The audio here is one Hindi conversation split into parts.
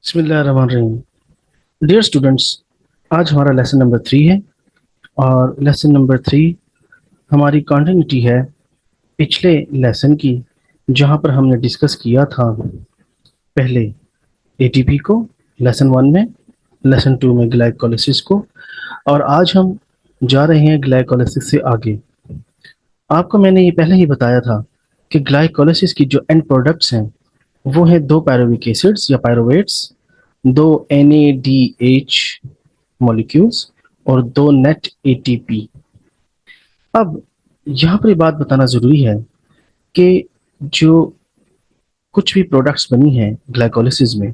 बिस्मिल्लाहिर्रहमानिर्रहीम। डियर स्टूडेंट्स, आज हमारा लेसन नंबर 3 है और लेसन नंबर 3 हमारी कंटिन्यूटी है पिछले लेसन की, जहां पर हमने डिस्कस किया था पहले एटीपी को लेसन 1 में, लेसन 2 में ग्लाइकोलिसिस को, और आज हम जा रहे हैं ग्लाइकोलिसिस से आगे। आपको मैंने ये पहले ही बताया था कि ग्लाइकोलिसिस की जो एंड प्रोडक्ट्स हैं वो हैं दो पायरुविक एसिड्स या पायरुवेट्स, दो NADH मॉलिक्यूल्स और दो नेट ATP। अब यहाँ पर ये बात बताना ज़रूरी है कि जो कुछ भी प्रोडक्ट्स बनी हैं ग्लाइकोलिसिस में,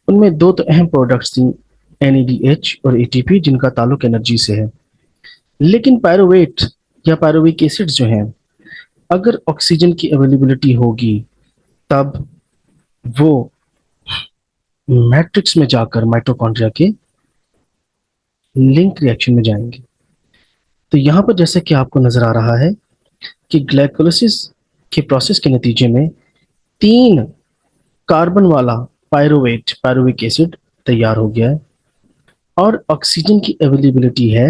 उनमें दो तो अहम प्रोडक्ट्स थी, NADH और ATP, जिनका ताल्लुक एनर्जी से है। लेकिन पायरुवेट या पायरुविक एसिड्स जो हैं, अगर ऑक्सीजन की अवेलेबिलिटी होगी तब वो मैट्रिक्स में जाकर माइटोकॉन्ड्रिया के लिंक रिएक्शन में जाएंगे। तो यहाँ पर जैसे कि आपको नजर आ रहा है कि ग्लाइकोलिसिस के प्रोसेस के नतीजे में 3 कार्बन वाला पायरुवेट पायरुविक एसिड तैयार हो गया है और ऑक्सीजन की अवेलेबिलिटी है।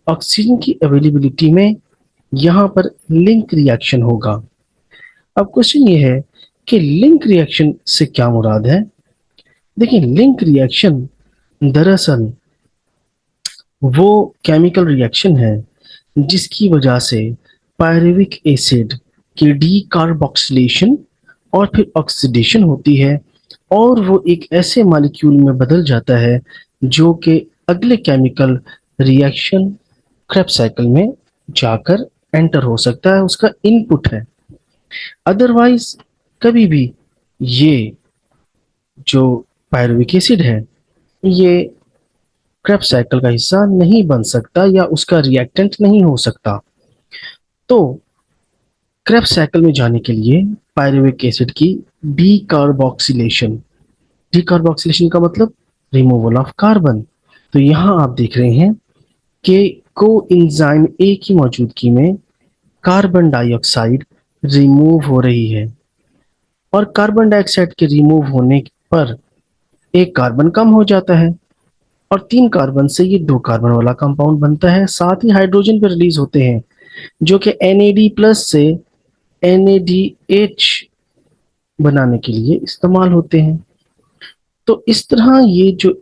ऑक्सीजन की अवेलेबिलिटी में यहाँ पर लिंक रिएक्शन होगा। अब क्वेश्चन ये है कि लिंक रिएक्शन से क्या मुराद है। देखिए, लिंक रिएक्शन दरअसल वो केमिकल रिएक्शन है जिसकी वजह से पायरुविक एसिड की डीकार्बोक्सिलेशन और फिर ऑक्सीडेशन होती है और वो एक ऐसे मॉलिक्यूल में बदल जाता है जो कि अगले केमिकल रिएक्शन क्रेब्स साइकिल में जाकर एंटर हो सकता है, उसका इनपुट है। अदरवाइज कभी भी ये जो पायरुविक एसिड है ये क्रेब्स साइकिल का हिस्सा नहीं बन सकता या उसका रिएक्टेंट नहीं हो सकता। तो क्रेब्स साइकिल में जाने के लिए पायरुविक एसिड की डीकार्बोक्सिलेशन, डीकार्बोक्सिलेशन का मतलब रिमूवल ऑफ कार्बन। तो यहाँ आप देख रहे हैं कि कोएंजाइम ए की मौजूदगी में कार्बन डाइऑक्साइड रिमूव हो रही है और कार्बन डाइऑक्साइड के रिमूव होने पर एक कार्बन कम हो जाता है और 3 कार्बन से ये 2 कार्बन वाला कंपाउंड बनता है। साथ ही हाइड्रोजन भी रिलीज होते हैं जो कि NAD प्लस से NADH बनाने के लिए इस्तेमाल होते हैं। तो इस तरह ये जो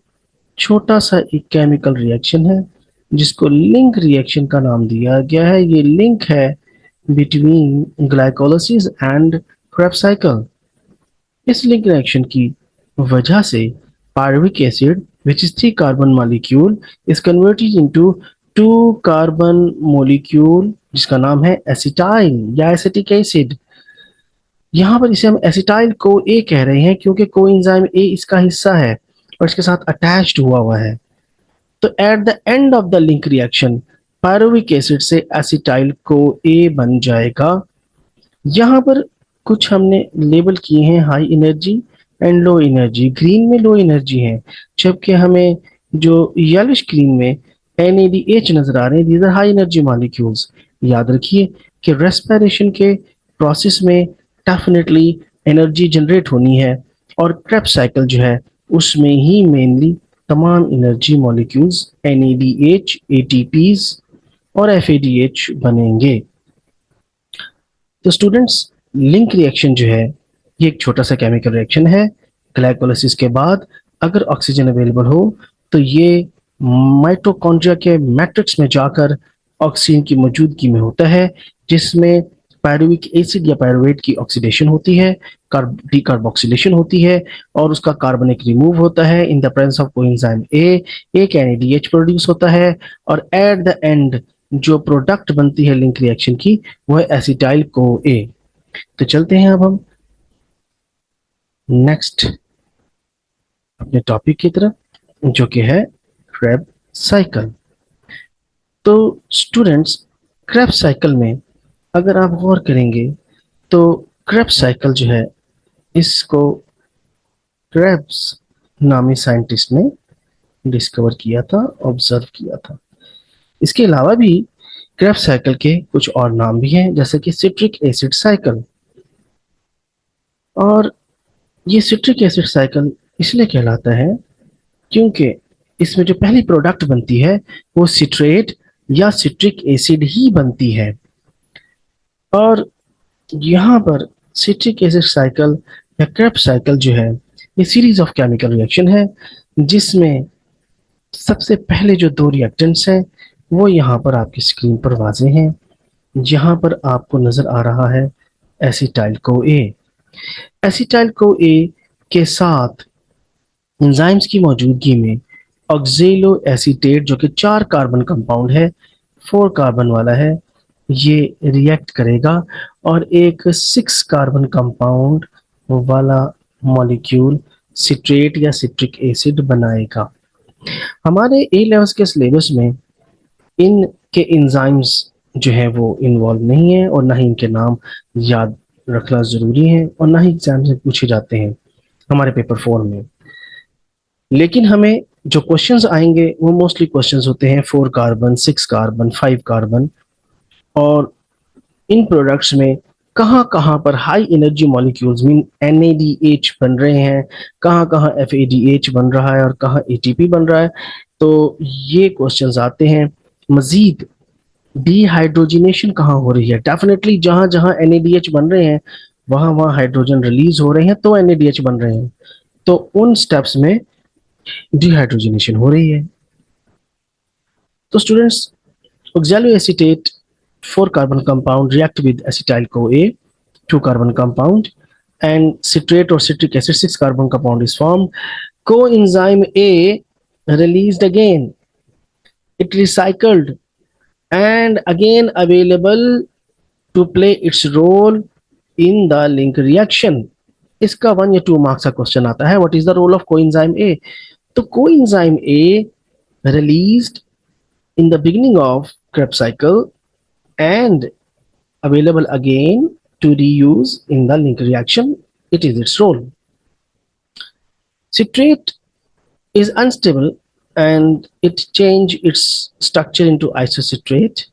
छोटा सा एक केमिकल रिएक्शन है जिसको लिंक रिएक्शन का नाम दिया गया है, ये लिंक है between glycolysis and Krebs cycle. इस लिंक रिएक्शन की वजह से pyruvic acid which is 3 carbon molecule is converted into 2 carbon molecule जिसका नाम है एसिटाइल या एसिटिक एसिड। यहाँ पर इसे हम एसिटाइल को ए कह रहे हैं क्योंकि कोएंजाइम ए इसका हिस्सा है और इसके साथ अटैच्ड हुआ है। तो at the end of the link reaction pyruvic acid से एसिटाइल को ए बन जाएगा। यहाँ पर कुछ हमने लेबल किए हैं high energy and low energy. Green में लो एनर्जी है जबकि हमें जो येलोइश ग्रीन में NADH नजर आ रहे हैं, these are high energy molecules. याद रखिए कि रेस्पिरेशन के प्रोसेस में डेफिनेटली एनर्जी जनरेट होनी है और क्रेब्स साइकिल जो है उसमें ही मेनली तमाम एनर्जी मॉलिक्यूल्स NADH, ATPs और FADH बनेंगे। तो स्टूडेंट्स, लिंक रिएक्शन जो है ये एक छोटा सा केमिकल रिएक्शन है। ग्लाइकोलिसिस के बाद अगर ऑक्सीजन अवेलेबल हो तो ये माइटोकॉन्ड्रिया के मैट्रिक्स में जाकर ऑक्सीजन की मौजूदगी में होता है जिसमें पायरुविक एसिड या पायरुवेट की ऑक्सीडेशन होती है, डीकार्बोक्सिलेशन होती है और उसका कार्बनिक रिमूव होता है। In the presence of coenzyme ए एक NADH प्रोड्यूस होता है और एट द एंड जो प्रोडक्ट बनती है लिंक रिएक्शन की वो है एसिटाइल को ए। तो चलते हैं अब हम नेक्स्ट अपने टॉपिक की तरफ जो कि है क्रेब साइकिल। तो स्टूडेंट्स, क्रेब साइकिल में अगर आप गौर करेंगे तो क्रेब साइकिल जो है इसको क्रेब्स नामी साइंटिस्ट ने डिस्कवर किया था, ऑब्जर्व किया था। इसके अलावा भी क्रेब साइकिल के कुछ और नाम भी हैं जैसे कि सिट्रिक एसिड साइकिल। और ये सिट्रिक एसिड साइकिल इसलिए कहलाता है क्योंकि इसमें जो पहली प्रोडक्ट बनती है वो सिट्रेट या सिट्रिक एसिड ही बनती है। और यहाँ पर सिट्रिक एसिड साइकिल या क्रेब्स साइकिल जो है ये सीरीज ऑफ केमिकल रिएक्शन है, जिसमें सबसे पहले जो दो रिएक्टेंट्स हैं वो यहाँ पर आपकी स्क्रीन पर वाजे हैं। यहाँ पर आपको नजर आ रहा है एसिटाइल को ए। एसिटाइल को ए के साथ एंजाइम्स की मौजूदगी में ऑक्जेलो एसीटेट जो कि 4 कार्बन कंपाउंड है, 4 कार्बन वाला है, ये रिएक्ट करेगा और एक 6 कार्बन कंपाउंड वाला मॉलिक्यूल सिट्रेट या सिट्रिक एसिड बनाएगा। हमारे ए लेवल्स के सिलेबस में इनके एंजाइम्स जो है वो इन्वॉल्व नहीं है और ना ही इनके नाम याद रखना जरूरी है और ना ही एग्जाम से पूछे जाते हैं हमारे पेपर 4 में। लेकिन हमें जो क्वेश्चंस आएंगे वो मोस्टली क्वेश्चंस होते हैं 4 कार्बन, 6 कार्बन, 5 कार्बन, और इन प्रोडक्ट्स में कहाँ कहाँ पर high energy molecules mean NADH बन रहे हैं, कहाँ कहाँ FADH बन रहा है और कहाँ ATP बन रहा है। तो ये क्वेश्चंस आते हैं। मजीद डिहाइड्रोजिनेशन कहाँ हो रही है, डेफिनेटली जहां जहां NADH बन रहे हैं वहां वहां हाइड्रोजन रिलीज हो रहे हैं तो NADH बन रहे हैं, तो उन स्टेप्स में डिहाइड्रोजनेशन हो रही है। तो students, oxaloacetate 4 carbon compound react with acetyl CoA 2 carbon compound and citrate or citric acid 6 carbon compound is formed. Coenzyme A released again. It recycled and again available to play its role in the link reaction. इसका 1 या 2 मार्क्स का क्वेश्चन आता है, what is the role of coenzyme A. तो coenzyme A released in the beginning of Krebs cycle and available again to reuse in the link reaction. It is its role. Citrate is unstable and it change its structure into isocitrate.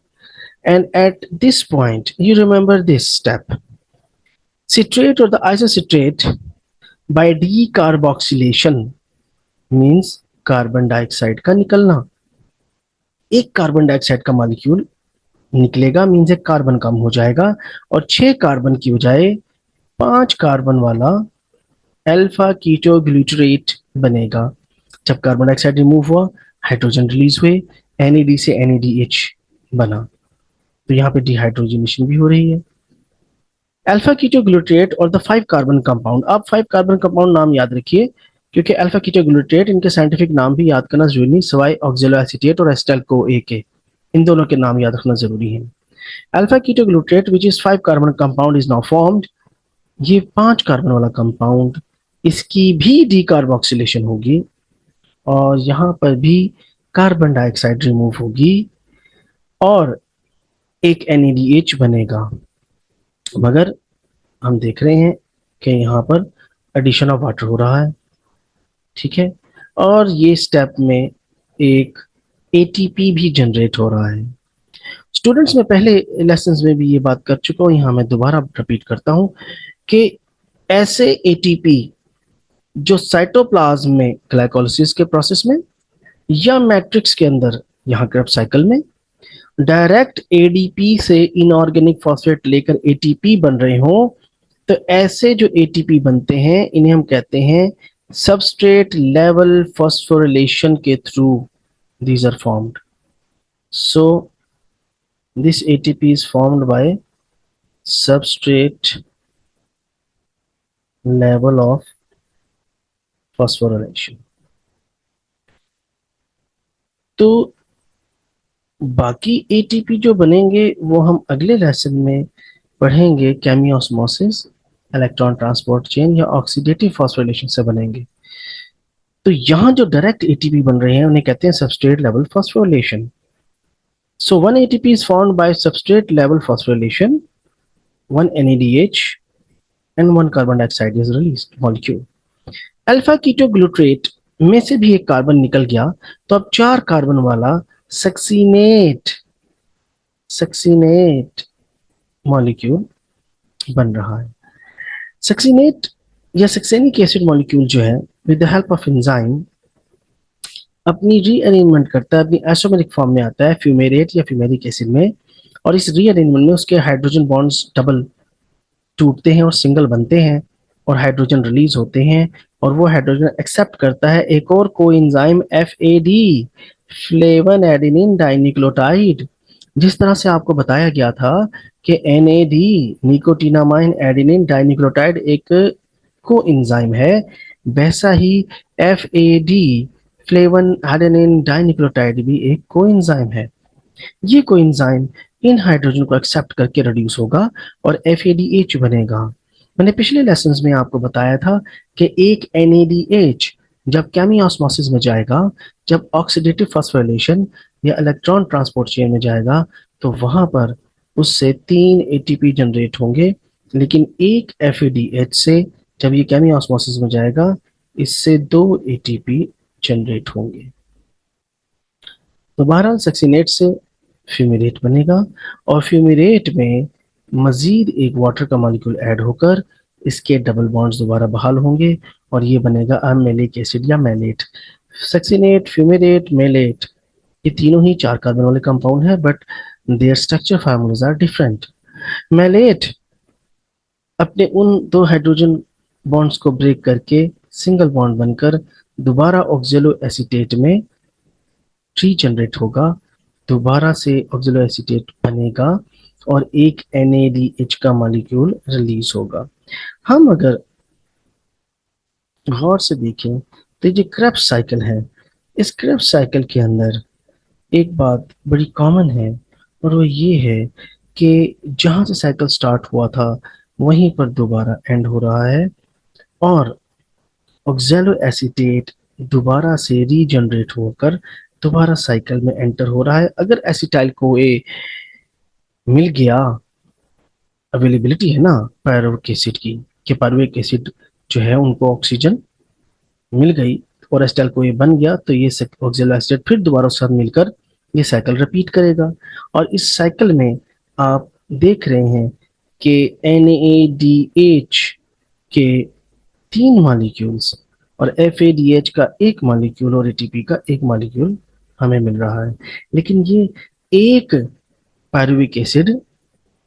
And at this point, you remember this step. Citrate or the isocitrate by decarboxylation means carbon dioxide का निकलना। एक कार्बन डाइऑक्साइड का मॉलिक्यूल निकलेगा मीन्स एक कार्बन कम हो जाएगा और 6 कार्बन की बजाय 5 कार्बन वाला अल्फा कीटो ग्लूटरेट बनेगा। जब कार्बन डाइऑक्साइड रिमूव हुआ, हाइड्रोजन रिलीज हुए, NAD से NADH बना, तो यहाँ पे डिहाइड्रोजनेशन भी हो रही है। अल्फा कीटो ग्लूटरेट और द 5 कार्बन कंपाउंड। आप 5 कार्बन कंपाउंड नाम याद रखिए क्योंकि अल्फा कीटो ग्लूटरेट इनके साइंटिफिक नाम भी याद करना जरूरी नहीं, सिवाय ऑक्जेलोएसीटेट और एसिटाइल CoA के। इन दोनों के नाम याद रखना जरूरी है। Alpha keto glutarate which is 5 carbon compound is now formed. ये 5 कार्बन वाला कंपाउंड, इसकी भी डीकार्बोक्सिलेशन होगी और यहाँ पर भी कार्बन डाइऑक्साइड रिमूव होगी और एक NADH बनेगा, मगर हम देख रहे हैं कि यहाँ पर एडिशन ऑफ वाटर हो रहा है, ठीक है, और ये स्टेप में एक ATP भी जनरेट हो रहा है। स्टूडेंट्स, मैं पहले लेसन्स में भी ये बात कर चुका हूँ, यहाँ मैं दोबारा रिपीट करता हूँ कि ऐसे ATP जो साइटोप्लाज्म में ग्लाइकोलाइसिस के प्रोसेस में या मैट्रिक्स के अंदर यहाँ क्रेब्स साइकिल में डायरेक्ट ADP से इनऑर्गेनिक फॉस्फेट लेकर ATP बन रहे हो, तो ऐसे जो ATP बनते हैं इन्हें हम कहते हैं सबस्ट्रेट लेवल फॉस्फोरिलेशन के through these are formed. So this ATP is formed by substrate level of phosphorylation. तो बाकी ATP जो बनेंगे वो हम अगले लेसन में पढ़ेंगे, केमियोस्मोसिस, इलेक्ट्रॉन ट्रांसपोर्ट चेन या ऑक्सीडेटिव फॉस्फोरिलेशन से बनेंगे। तो यहाँ जो डायरेक्ट ATP बन रहे हैं उन्हें कहते हैं substrate level phosphorylation. So one ATP is formed by substrate level phosphorylation, one NADH and one carbon dioxide is released molecule. Alpha ketoglutarate में से भी एक कार्बन निकल गया तो अब 4 कार्बन वाला सक्सीनेट मॉलिक्यूल बन रहा है। सक्सीनेट या सक्सेनिक एसिड मॉलिक्यूल जो है with the help of enzyme अपनी रीअरेंजमेंट करता है, अपनी आइसोमेरिक फॉर्म में आता है फ्यूमेरेट या फ्यूमेरिक एसिड में, और इस रीअरेंजमेंट में उसके हाइड्रोजन बॉन्ड्स डबल टूटते हैं और सिंगल बनते हैं और हाइड्रोजन रिलीज होते हैं, और वो हाइड्रोजन एक्सेप्ट करता है एक और coenzyme FAD, flavin adenine dinucleotide. जिस तरह से आपको बताया गया था कि NAD निकोटीनामाइन एडेनिन डाइन्यूक्लियोटाइड एक कोएंजाइम है, वैसा ही FAD फ्लेवन एडेनिन डाइन्यूक्लियोटाइड भी एक कोएंजाइम है। ये कोएंजाइम इन हाइड्रोजन को एक्सेप्ट करके रिड्यूस होगा और FADH बनेगा। मैंने पिछले लेसन्स में आपको बताया था कि एक NADH जब केमियोस्मोसिस में जाएगा, जब ऑक्सीडेटिव फॉस्फोरिलेशन या इलेक्ट्रॉन ट्रांसपोर्ट चेन में जाएगा, तो वहां पर उससे 3 ATP जनरेट होंगे, लेकिन एक FADH से जब ये केमियोस्मोसिस में जाएगा, इससे 2 ATP जनरेट होंगे। तो बहरहाल सक्सीनेट से फ्यूमेरेट बनेगा और फ्यूमेरेट में मजीद एक वाटर का मॉलिक्यूल ऐड होकर इसके डबल बॉन्ड्स दोबारा बहाल होंगे और ये बनेगा अमेलिक एसिड या मेलेट। सक्सीनेट, फ्यूमेरेट, मेलेट, ये तीनों ही 4 कार्बन वाले कंपाउंड है, but their structure formulas are different. Malate अपने उन 2 हाइड्रोजन बॉन्ड्स को ब्रेक करके सिंगल बॉन्ड बनकर दोबारा ऑक्जेलो एसीटेट में ट्री जनरेट होगा, दोबारा से ऑक्सिलो एसीटेट बनेगा और एक NADH का मॉलिक्यूल रिलीज होगा। हम अगर गौर से देखें तो ये क्रेब्स साइकिल है। इस क्रेब्स साइकिल के अंदर एक बात बड़ी कॉमन है और वो ये है कि जहां से साइकिल स्टार्ट हुआ था वहीं पर दोबारा एंड हो रहा है और ऑक्सैलो एसीटेट दोबारा से रीजनरेट होकर दोबारा साइकिल में एंटर हो रहा है। अगर एसिटाइल को ए मिल गया, अवेलेबिलिटी है ना पायरुविक एसिड की, कि पायरुविक एसिड जो है उनको ऑक्सीजन मिल गई और एसिटाइल को ए बन गया, तो ये ऑक्सैलो एसीटेट फिर दोबारा उसके साथ मिलकर ये साइकिल रिपीट करेगा। और इस साइकिल में आप देख रहे हैं कि NADH के 3 मॉलिक्यूल्स और FADH का 1 मॉलिक्यूल और ATP का 1 मॉलिक्यूल हमें मिल रहा है। लेकिन ये एक पायरुविक एसिड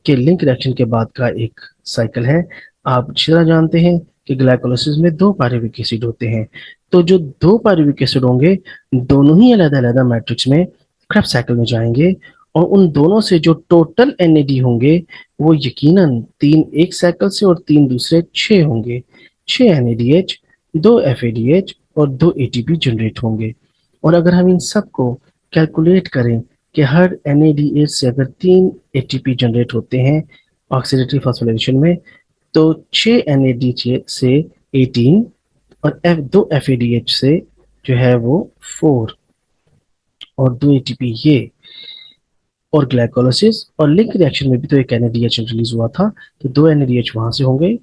के लिंक रिएक्शन के बाद का एक साइकिल है। आप अच्छी तरह जानते हैं कि ग्लाइकोलाइसिस में 2 पायरुविक एसिड होते हैं, तो जो 2 पायरुविक एसिड होंगे दोनों ही अलग-अलग मैट्रिक्स में क्रेब्स साइकिल में जाएंगे और उन दोनों से जो टोटल NAD होंगे वो यकीनन 3 एक साइकिल से और 3 दूसरे 6 होंगे। 6 NADH, 2 FADH और 2 ATP जनरेट होंगे। और अगर हम इन सब को कैलकुलेट करें कि हर NADH से अगर 3 ATP जनरेट होते हैं ऑक्सीडेटिव फॉस्फोरिलेशन में, तो 6 NADH से 18 और 2 FADH से जो है वो 4 और 2 ATP ये, और ग्लाइकोलाइसिस और लिंक रिएक्शन में भी तो एक NADH रिलीज हुआ था, तो 2 NADH वहां से होंगे।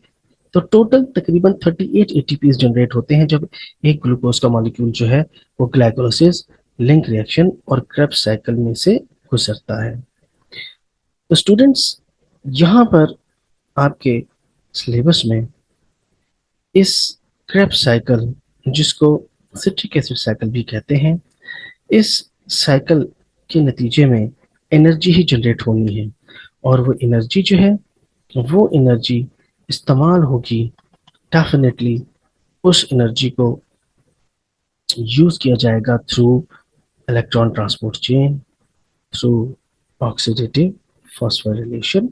तो टोटल तकरीबन 38 ATPs जनरेट होते हैं जब एक ग्लूकोज का मॉलिक्यूल जो है वो ग्लाइकोलाइसिस, लिंक रिएक्शन और क्रेब्स साइकिल में से गुजरता है। तो स्टूडेंट्स, यहाँ पर आपके सिलेबस में इस क्रेब्स साइकिल, जिसको सिट्रिक एसिड साइकिल भी कहते हैं, इस साइकिल के नतीजे में एनर्जी ही जनरेट होनी है और वो एनर्जी जो है वो एनर्जी इस्तेमाल होगी, डेफिनेटली उस एनर्जी को यूज किया जाएगा through electron transport chain, through oxidative phosphorylation,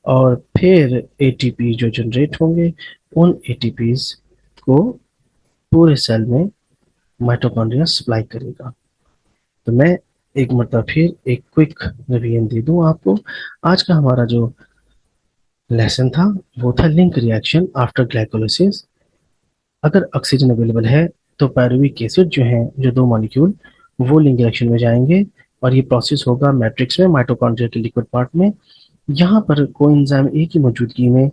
और फिर एटीपी जो जनरेट होंगे उन एटीपीज को पूरे सेल में माइटोकॉन्ड्रिया सप्लाई करेगा। तो मैं एक मरतबा फिर एक क्विक रिवीजन दे दूं आपको। आज का हमारा जो लेसन था वो था लिंक रिएक्शन आफ्टर ग्लाइकोलाइसिस। अगर ऑक्सीजन अवेलेबल है तो पायरुविक एसिड जो है, जो 2 मॉलिक्यूल, वो लिंक रिएक्शन में जाएंगे और ये प्रोसेस होगा मैट्रिक्स में, माइटोकॉन्ड्रिया के लिक्विड पार्ट में। यहाँ पर कोएंजाइम ए की मौजूदगी में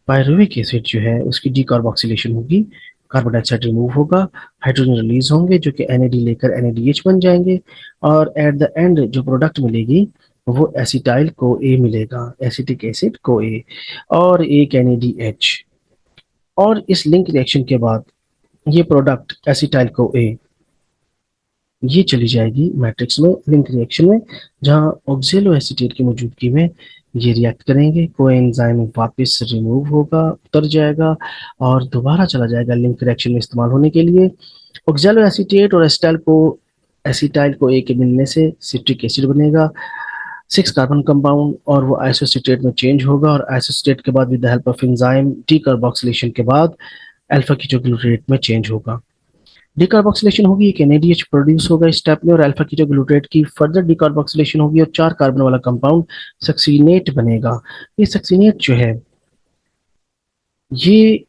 पायरुविक एसिड जो है उसकी डीकार्बोक्सिलेशन होगी, कार्बन डाइऑक्साइड रिमूव होगा, हाइड्रोजन रिलीज होंगे जो कि NAD लेकर NADH बन जाएंगे और एट द एंड जो प्रोडक्ट मिलेगी वो एसिटाइल को ए मिलेगा, एसिटिक एसिड को ए और एक NADH। और इस लिंक रिएक्शन के बाद ये प्रोडक्ट एसिटाइल को ए ये चली जाएगी मैट्रिक्स में लिंक रिएक्शन में, जहां ऑक्जेलो एसीटेट की मौजूदगी में ये रिएक्ट करेंगे, कोएंजाइम वापस रिमूव होगा, उतर जाएगा और दोबारा चला जाएगा लिंक रिएक्शन में इस्तेमाल होने के लिए। ऑक्जेलो एसीटेट और एसिटाइल को ए के मिलने से सिट्रिक एसिड बनेगा, 6 कार्बन कंपाउंड, और वो आइसोसिटेट में चेंज होगा और आइसोसिटेट के बाद with the help of enzyme decarboxylation के बाद अल्फा कीटोग्लूटारेट में चेंज होगा। डिकार्बोक्सिलेशन होगी, एक एनएडीएच प्रोड्यूस होगा इस स्टेप में और अल्फा कीटोग्लूटारेट की फर्दर डिकार्बोक्सिलेशन होगी और 4 कार्बन वाला कंपाउंड सक्सीनेट बनेगा। ये सक्सीनेट जो है ये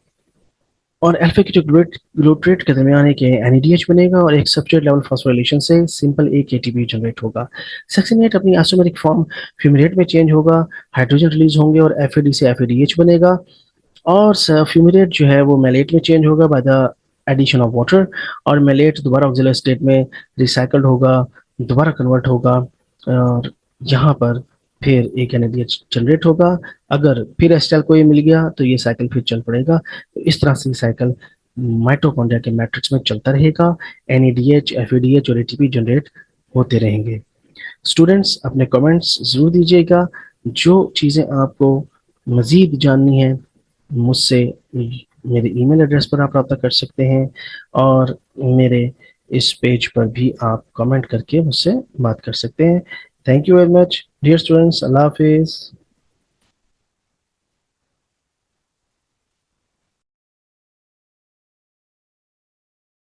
और अल्फा कीटोग्लूटारेट के दरमियान एक एनएडीएच बनेगा और एक सब्सट्रेट लेवल फॉस्फोराइलेशन से सिंपल एक एटीपी जनरेट होगा। सक्सीनेट अपनी आइसोमेरिक फॉर्म फ्यूमिरेट में चेंज होगा, हाइड्रोजन रिलीज होंगे और एफएडी से एफएडीएच बनेगा और फ्यूमिरेट जो है वो मेलेट में चेंज होगा by the addition of water और मेलेट दोबारा ऑक्सिलरी स्टेट में रिसाइकल्ड होगा, दोबारा कन्वर्ट होगा और यहाँ पर फिर एक एनएडीएच जनरेट होगा। अगर फिर एसिटाइल को ये मिल गया तो ये साइकिल फिर चल पड़ेगा। तो इस तरह से साइकिल माइटोकॉन्ड्रिया के मैट्रिक्स में चलता रहेगा, एनएडीएच एफएडीएच और एटीपी जनरेट होते रहेंगे। स्टूडेंट्स अपने कमेंट्स ज़रूर दीजिएगा, जो चीज़ें आपको मज़ीद जाननी है मुझसे मेरे ईमेल एड्रेस पर आप रब्ता कर सकते हैं और मेरे इस पेज पर भी आप कमेंट करके मुझसे बात कर सकते हैं। Thank you very much dear students, अल्लाह हाफिज़।